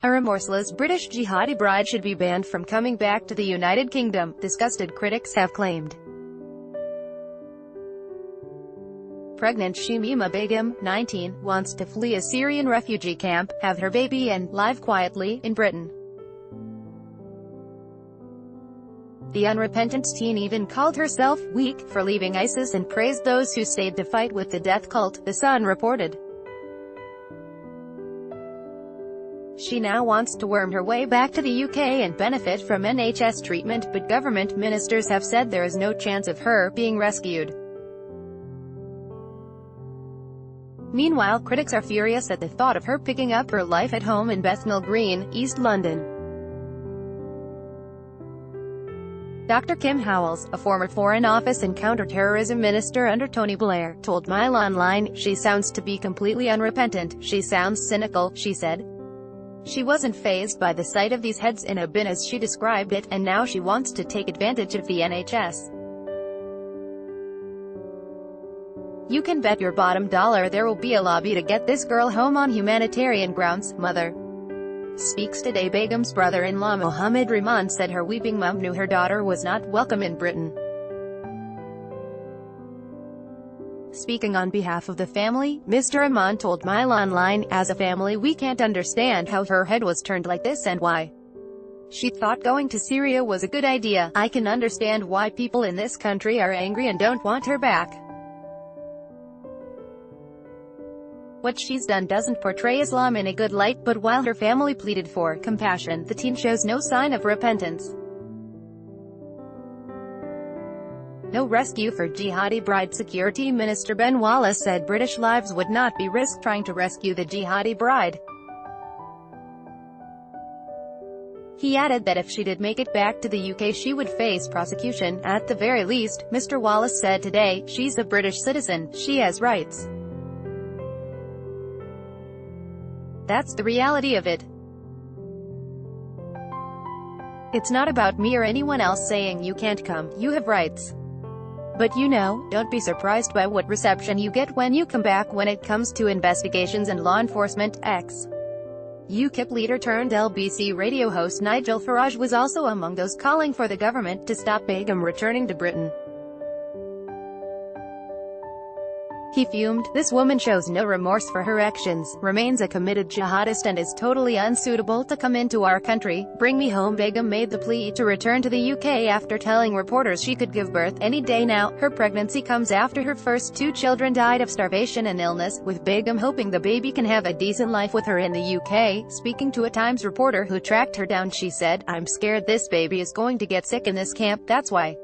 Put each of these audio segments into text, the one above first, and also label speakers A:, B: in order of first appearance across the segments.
A: A remorseless British jihadi bride should be banned from coming back to the United Kingdom, disgusted critics have claimed. Pregnant Shamima Begum, 19, wants to flee a Syrian refugee camp, have her baby and live quietly in Britain. The unrepentant teen even called herself weak for leaving ISIS and praised those who stayed to fight with the death cult, The Sun reported. She now wants to worm her way back to the UK and benefit from NHS treatment, but government ministers have said there is no chance of her being rescued. Meanwhile, critics are furious at the thought of her picking up her life at home in Bethnal Green, East London. Dr. Kim Howells, a former Foreign Office and Counter-Terrorism Minister under Tony Blair, told Mail Online, "She sounds to be completely unrepentant, she sounds cynical," she said. She wasn't fazed by the sight of these heads in a bin as she described it, and now she wants to take advantage of the NHS. "You can bet your bottom dollar there will be a lobby to get this girl home on humanitarian grounds," Mother Speaks Today Begum's brother-in-law Mohammed Rahman said her weeping mum knew her daughter was not welcome in Britain. Speaking on behalf of the family, Mr. Rahman told Mail Online, "As a family we can't understand how her head was turned like this and why she thought going to Syria was a good idea. I can understand why people in this country are angry and don't want her back. What she's done doesn't portray Islam in a good light," but while her family pleaded for compassion, the teen shows no sign of repentance. No rescue for jihadi bride. Security Minister Ben Wallace said British lives would not be risked trying to rescue the jihadi bride. He added that if she did make it back to the UK she would face prosecution, at the very least. Mr. Wallace said today, "She's a British citizen, she has rights. That's the reality of it. It's not about me or anyone else saying you can't come, you have rights. But don't be surprised by what reception you get when you come back when it comes to investigations and law enforcement." UKIP leader turned LBC radio host Nigel Farage was also among those calling for the government to stop Begum returning to Britain. He fumed, "This woman shows no remorse for her actions, remains a committed jihadist and is totally unsuitable to come into our country. Bring me home." Begum made the plea to return to the UK after telling reporters she could give birth any day now. Her pregnancy comes after her first two children died of starvation and illness, with Begum hoping the baby can have a decent life with her in the UK. Speaking to a Times reporter who tracked her down, she said, "I'm scared this baby is going to get sick in this camp, that's why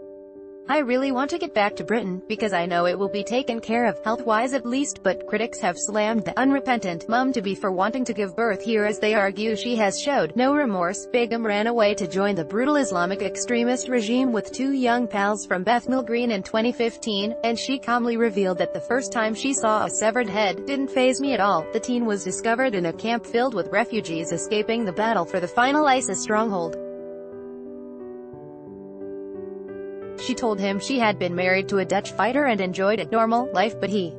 A: I really want to get back to Britain, because I know it will be taken care of, health-wise at least." But critics have slammed the unrepentant mum to be for wanting to give birth here as they argue she has showed no remorse. Begum ran away to join the brutal Islamic extremist regime with two young pals from Bethnal Green in 2015, and she calmly revealed that the first time she saw a severed head didn't faze me at all. The teen was discovered in a camp filled with refugees escaping the battle for the final ISIS stronghold. She told him she had been married to a Dutch fighter and enjoyed a normal life, but he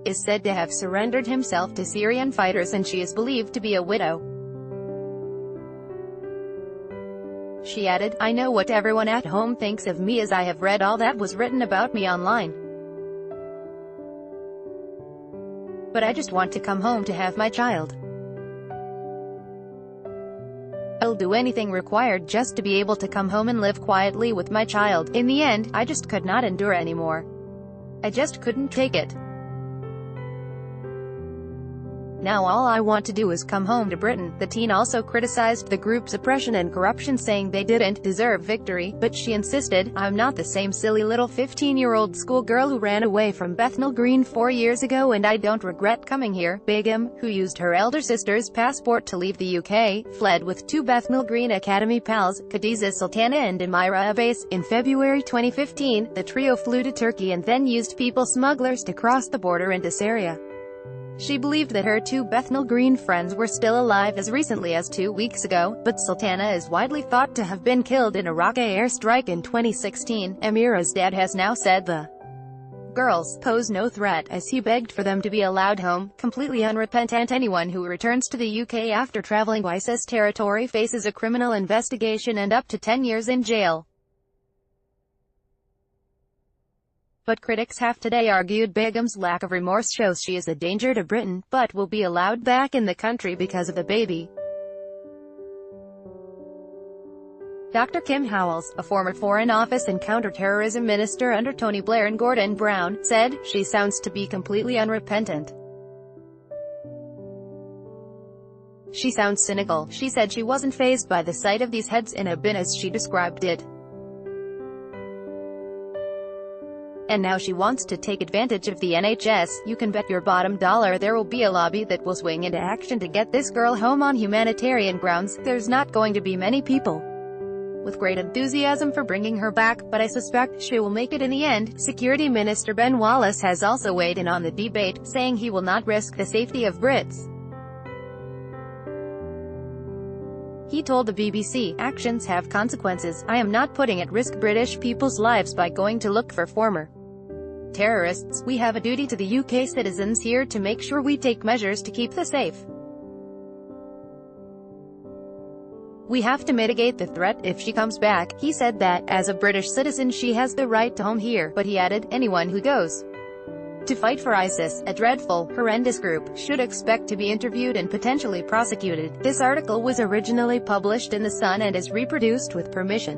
A: is said to have surrendered himself to Syrian fighters and she is believed to be a widow. She added, "I know what everyone at home thinks of me as I have read all that was written about me online. But I just want to come home to have my child. I'll do anything required just to be able to come home and live quietly with my child. In the end, I just could not endure anymore. I just couldn't take it. Now all I want to do is come home to Britain." The teen also criticized the group's oppression and corruption, saying they didn't deserve victory, but she insisted, "I'm not the same silly little 15-year-old schoolgirl who ran away from Bethnal Green 4 years ago, and I don't regret coming here." Begum, who used her elder sister's passport to leave the UK, fled with two Bethnal Green Academy pals, Khadija Sultana and Amira Abbas. In February 2015, the trio flew to Turkey and then used people smugglers to cross the border into Syria. She believed that her two Bethnal Green friends were still alive as recently as 2 weeks ago, but Sultana is widely thought to have been killed in a rocket airstrike in 2016. Amira's dad has now said the girls pose no threat, as he begged for them to be allowed home. Completely unrepentant, anyone who returns to the UK after travelling ISIS territory faces a criminal investigation and up to 10 years in jail. But critics have today argued Begum's lack of remorse shows she is a danger to Britain, but will be allowed back in the country because of the baby. Dr. Kim Howells, a former Foreign Office and Counter-Terrorism Minister under Tony Blair and Gordon Brown, said, "She sounds to be completely unrepentant. She sounds cynical." She said she wasn't fazed by the sight of these heads in a bin as she described it. And now she wants to take advantage of the NHS. You can bet your bottom dollar there will be a lobby that will swing into action to get this girl home on humanitarian grounds. There's not going to be many people with great enthusiasm for bringing her back, but I suspect she will make it in the end. Security Minister Ben Wallace has also weighed in on the debate, saying he will not risk the safety of Brits. He told the BBC, "Actions have consequences. I am not putting at risk British people's lives by going to look for former terrorists. We have a duty to the UK citizens here to make sure we take measures to keep them safe. We have to mitigate the threat if she comes back." He said that, as a British citizen, she has the right to home here, but he added, anyone who goes to fight for ISIS, a dreadful, horrendous group, should expect to be interviewed and potentially prosecuted. This article was originally published in The Sun and is reproduced with permission.